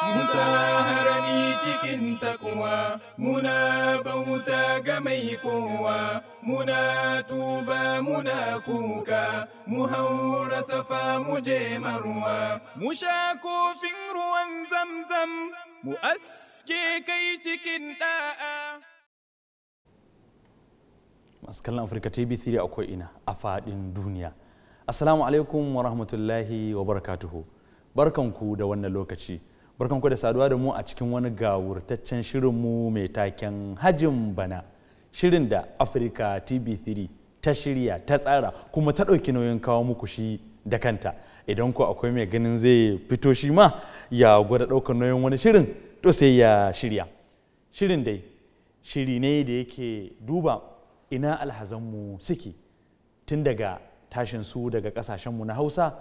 Musa harami cikin takwa, muna bauta ga mai kowa, muna tuba muna kuka, mu haura safa mu je marwa, mu sha kofin ruwan zamzam, mu aske kai cikin da'a. Masu kallon Afirka TV3 akwai ina a faɗin duniya. Assalamu alaikum wa rahmatullahi wa barakatuhu. Barkanku da wannan lokaci. Barkanku da saduwa da mu a cikin wani gawurtaccen shirinmu mai taken hajjin bana. Shirin da Afirka TV3 ta shirya, ta tsara kuma ta ɗauki nauyin kawo muku shi da kanta. Idan ku akwai mai ganin zai fito shi ma ya gwada ɗaukar nauyin wani shirin to sai ya shirya. Shirin dai shiri ne da yake duba ina alhazanmu suke tun daga tashin su daga kasashenmu na Hausa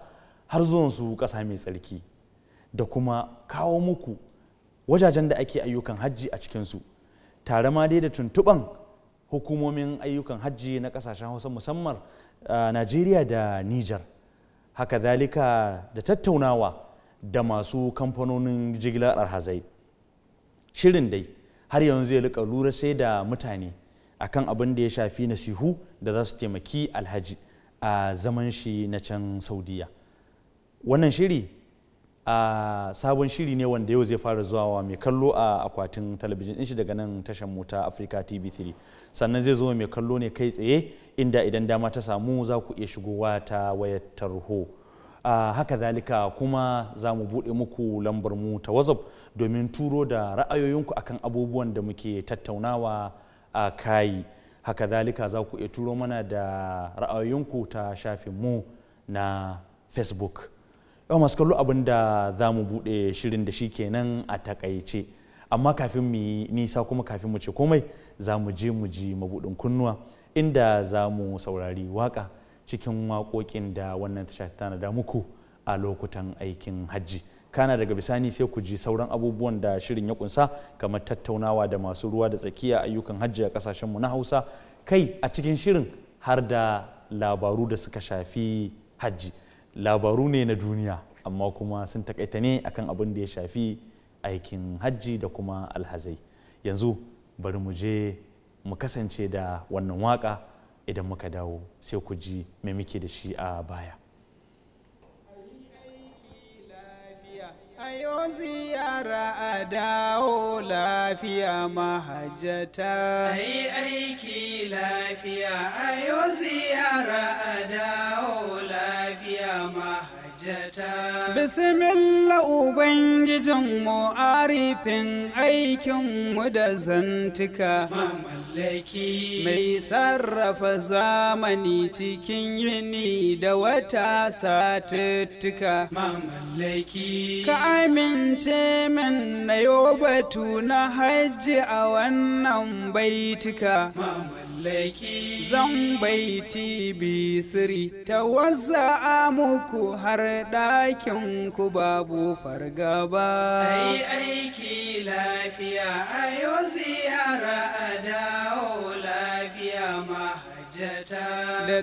har zuwan su ƙasa mai tsarki da kuma kawo muku wajajen da ake ayyukan hajji a cikinsu tare ma dai da tuntuɓan hukumomin ayyukan hajji na ƙasashen Hausa musamman Najeriya da Nijar. Haka zalika da tattaunawa da masu kamfanonin jigilar alhazai. Shirin dai har yanzu zai rika lura sai da mutane akan abin da ya shafi nasihu da za su taimaki alhaji a zaman shi na can Saudiya. Wannan shiri a sabon shiri ne wanda yau zai fara zuwa mai kallo a akwatin talabijin din shi daga nan tashar mu ta Africa TV3, sannan zai zo mai kallo ne kai tsaye inda idan dama ta samu za ku iya shigowa ta wayar tarho. Haka zalika kuma za mu buɗe muku lambar mu ta WhatsApp domin turo da ra'ayoyinku akan abubuwan da muke tattaunawa a kayi. Haka zalika za ku iya turo mana da ra'ayoyinku ta shafin mu na Facebook. Yau masu kallo abin da za mu buɗe shirin da shi kenan a takaice, amma kafin mu yi nisa kuma kafin mu ce komai za mu je mu ji mabuɗin kunnuwa inda za mu saurari waka cikin waƙoƙin da wannan tasha ta da muku a lokutan aikin hajji. Kana daga bisani sai ku ji sauran abubuwan da shirin ya kunsa kamar tattaunawa da masu ruwa da tsakiya ayyukan hajji a kasashenmu na Hausa, kai a cikin shirin har da labaru da suka shafi hajji. Labaru ne na duniya amma kuma sun takaita ne akan abin da ya shafi aikin hajji da kuma alhazai. Yanzu bari mu je mu kasance da wannan waka, idan muka dawo sai ku ji me muke da shi a baya. Ayo ziyara a dawo lafiya mahajjata. Ai aiki lafiya, ayo ziyara a dawo lafiya mahajjata. Bismillah Ubangijin mu arifin aikin mu da zantuka. Mamallaki mai sarrafa zamani cikin yini da wata satuttuka. Mamallaki ka amince min na yo batu na hajji a wannan baituka. Mamallaki zan baiti bisiri ta wazza muku har ɗakin ku babu fargaba. Ai aiki lafiya, ayo ziyara a dawo lafiya mahajjata.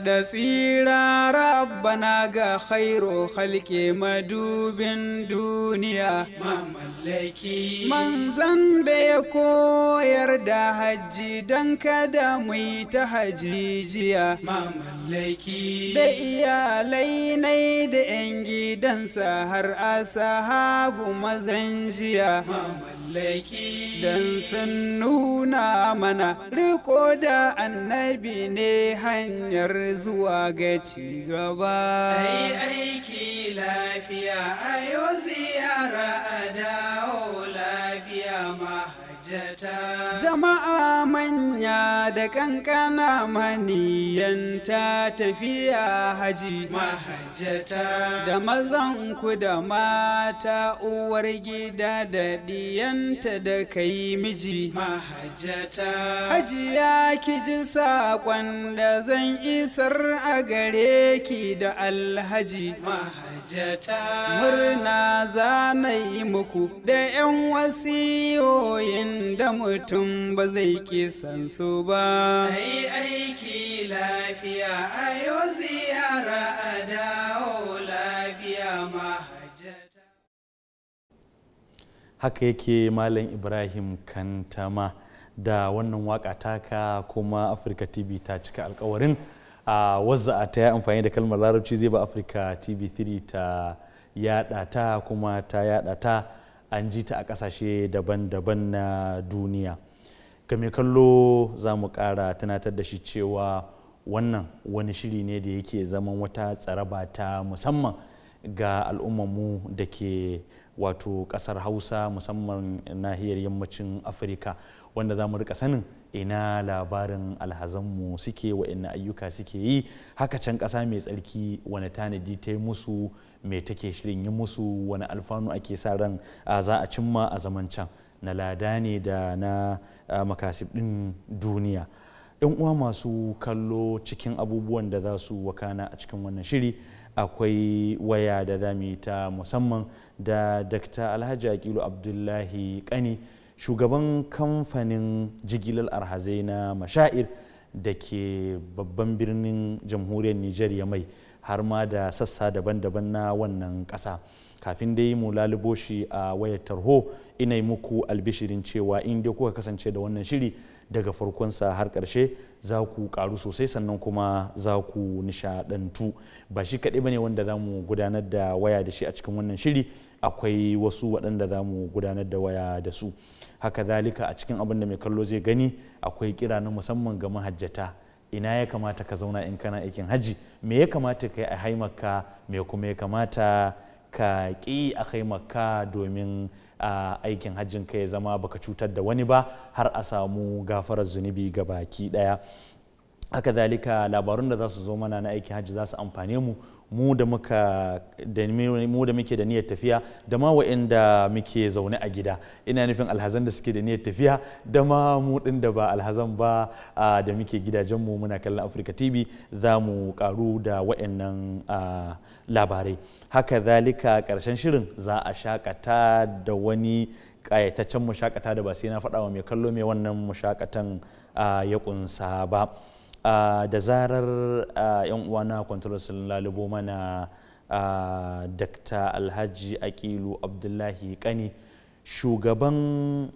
Da tsira rabbana ga khairu khalqi madubin duniya. Mamallaki manzan da ya koyar da hajji dan kada mu ta hajijiya. Mamallaki da iyalai nai da 'yan gidansa har asahabu mazan jiya. Mamallaki dan sun nuna mana riko da annabi ne hanyar zuwa ga cigaba. Ai aiki lafiya, ayo ziyara a dawo lafiya mahajjata. Jama'a manya da kankana maniyanta tafiya haji mahajjata. Da mazan ku da mata uwar gida da diyanta da kai miji mahajjata. Hajiya ki ji saƙon da zan isar a gare ki da alhaji mahajjata. Murna za na yi muku da 'yan wasiyoyin da mutum ba zai ki san su ba. Ai aiki lafiya, ayo ziyara a dawo lafiya mahajjata. haka yake Malam Ibrahim Kantama da wannan waka taka kuma Africa TV ta cika alkawarin wazza ta yi amfani da kalmar larabci zai ba Africa TV3 ta yada ta kuma ta yada ta an ji ta a kasashe daban-daban na duniya. Ga mai kallo za mu kara tunatar da shi cewa wannan wani shiri ne da yake zaman wata tsaraba ta musamman ga al'ummarmu da ke wato kasar Hausa musamman nahiyar yammacin Afirka, wanda za mu rika sanin ina labarin alhazanmu suke, wa'ina ayyuka suke yi, haka can ƙasa mai tsarki wani tanadi ta yi musu, me take shirin yi musu, wani alfanu ake sa ran za a cimma a zaman can na lada ne da na makasib ɗin duniya. Yan uwa masu kallo, cikin abubuwan da za su wakana a cikin wannan shiri akwai waya da za mu yi ta musamman da Dr. Alhaji Aqilu Abdullahi Kani, shugaban kamfanin jigilar alhazai na Mashair da ke babban birnin jamhuriyar Nijar Yamai, har ma da sassa daban-daban na wannan ƙasa. Kafin dai mu lalubo shi a wayar tarho, ina yi muku albishirin cewa in dai kuka kasance da wannan shiri daga farkonsa har ƙarshe za ku ƙaru sosai, sannan kuma za ku nishaɗantu. Ba shi kaɗai ba ne wanda za mu gudanar da waya da shi a cikin wannan shiri, akwai wasu waɗanda za mu gudanar da waya da su. Haka zalika a cikin abin da mai kallo zai gani akwai kira na musamman ga mahajjata. Ina ya kamata ka zauna in kana aikin hajji, me ya kamata ka yi a haimaka, me kuma ya kamata ka ƙi a haimaka domin aikin hajjin ka ya zama baka cutar da wani ba har a samu gafarar zunubi ga baki ɗaya. Haka zalika labarun da za su zo mana na aikin hajji za su amfane mu da muke da niyyar tafiya da ma wa'inda muke zaune a gida. Ina nufin alhazan da suke da niyyar tafiya da ma mu ɗin da ba alhazan ba da muke gidajenmu muna kallon Africa TV, za mu karu da wa'innan labarai. Haka zalika ƙarshen shirin za a shakata da wani ƙayataccen mushakata da ba sai na faɗa wa mai kallo mai wannan mushakatan ya ƙunsa ba. Da zarar yan uwana kwantarar sun lalubo mana Dr. Alhaji Aqilu Abdullahi Kani, shugaban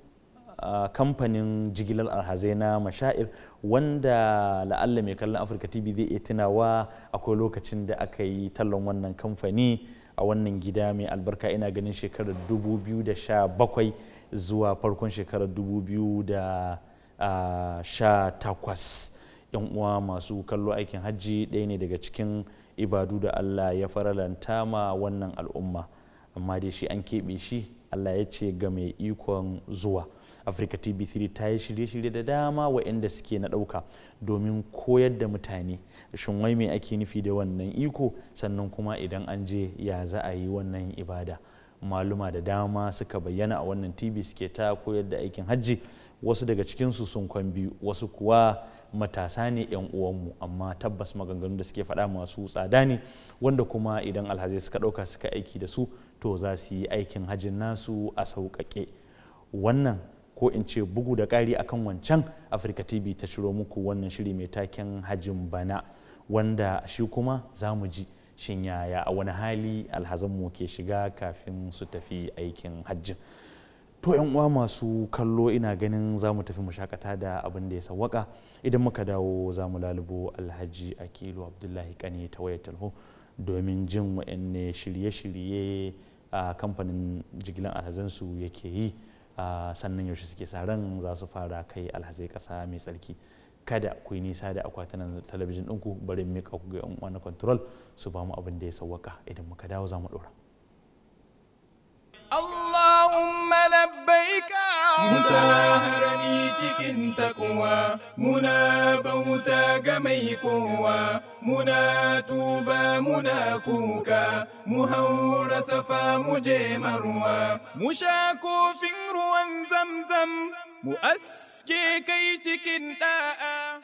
kamfanin jigilar alhazai na Mashair, wanda la'alla mai kallon Africa TV zai iya tunawa akwai lokacin da aka yi tallan wannan kamfani a wannan gida mai albarka, ina ganin shekarar 2017 zuwa farkon shekarar 2018. yan uwa masu kallo, aikin hajji ɗaya ne daga cikin ibadu da Allah ya faralanta ma wannan al'umma, amma dai shi an keɓe shi, Allah ya ce ga mai ikon zuwa. Africa TV3 ta yi shirye-shirye da dama waɗanda suke na ɗauka domin koyar da mutane shin wai me ake nufi da wannan iko, sannan kuma idan an je ya za a yi wannan ibada. Maluma da dama suka bayyana a wannan TV suke ta koyar da aikin hajji, wasu daga cikinsu sun kwan biyu, wasu kuwa matasa ne 'yan uwanmu, amma tabbas maganganun da suke faɗa masu tsada ne, wanda kuma idan alhazai suka ɗauka suka aiki da su to za su yi aikin hajjin nasu a sauƙaƙe. Wannan ko in ce bugu da ƙari akan wancan, Africa TV ta ciro muku wannan shiri mai taken hajjin bana, wanda shi kuma za mu ji shin yaya a wani hali alhazanmu ke shiga kafin su tafi aikin hajjin. To yan uwa masu kallo, ina ganin za mu tafi mu shakata da abin da ya sawwaka. Idan muka dawo za mu lalubo Alhaji Aqilu Abdullahi Kani ta wayar talho domin jin wa'anne shirye-shirye a kamfanin jigilan alhazansu yake yi, sannan yaushe suke sa ran za su fara kai alhazai ƙasa mai tsarki. Kada ku yi nisa da akwatunan talabijin ɗinku, bari mu miƙa ku ga yan uwa na control su ba mu abin da ya sawwaka. Idan muka dawo za mu ɗora. اللهم لبيك مساهرني cikin takwa muna bauta ga mai kowa, muna tuba muna kuka, mu haura safa mu je marwa, mu sha kofin ruwan zamzam, mu aske kai cikin da'a.